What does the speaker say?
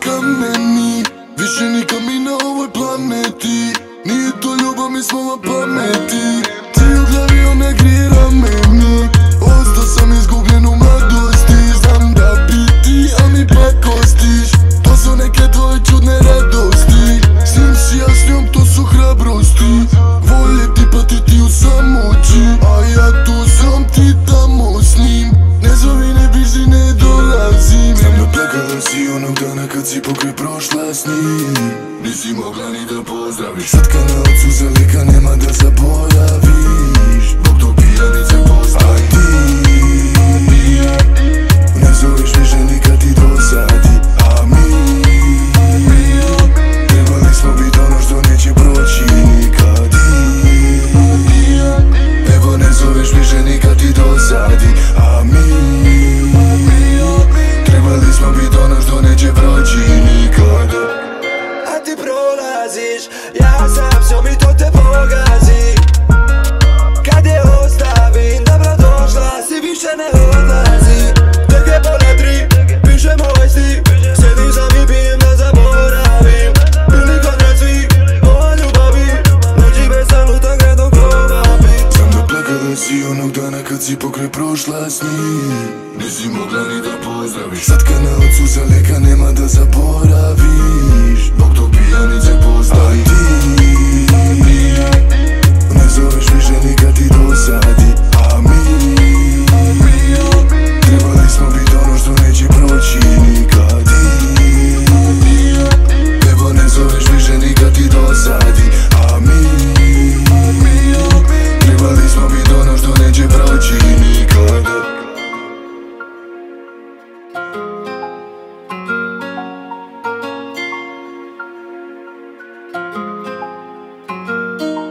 ka meni, više nikad mi na ovoj planeti. Nije to ljubav, mi smo vam pameti. Ti u glavi, ona grije ramena. Ostao sam izgubljen u mladosti. Znam da bi ti, a mi pakostiš. To su neke tvoje čudne radosti. S njim si, ja s njom, to su hrabrosti. Voljeti pa ti u samoći, a ja tu sam, ti tamo s njim. Ne zovi, ne biži, ne dolazim. Znam da plakala si onog dana kad si pokraj prošla s njim. Nisi mogla ni da pozdraviš. Sad na od suza lika nema da zaboraviš. Bog tog pijanice postavi. A ti ne zoveš više nikad ti dosadi. A mi trebali smo bit ono što neće proći nikad. Evo ne zoveš više nikad ti dosadi. A mi trebali smo bit ono što neće proći nikad. A ti prolaziš, ja sam s njom i to te pogazi. Kad je ostavim, dobro došla si, više ne odlazi. Tek je pola 3, piše moj stih. Sjedim sam i pijem da zaboravim. Prilikom nad svih, moja ljubavi. Noći bez san lutam gradom krovavi. Znam da plakala si onog dana kad si pokraj prošla s njim. Nisi mogla ni da pozdraviš. Sad kad na od suza leka nema da zaboraviš. Bog tog pijanice postavi. A ti ne zoveš više nikad ti dosadi. A mi trebali smo bit ono što neće proći nikad. Evo ne zoveš više nikad ti dosadi. A mi trebali smo bit ono što neće proći nikad.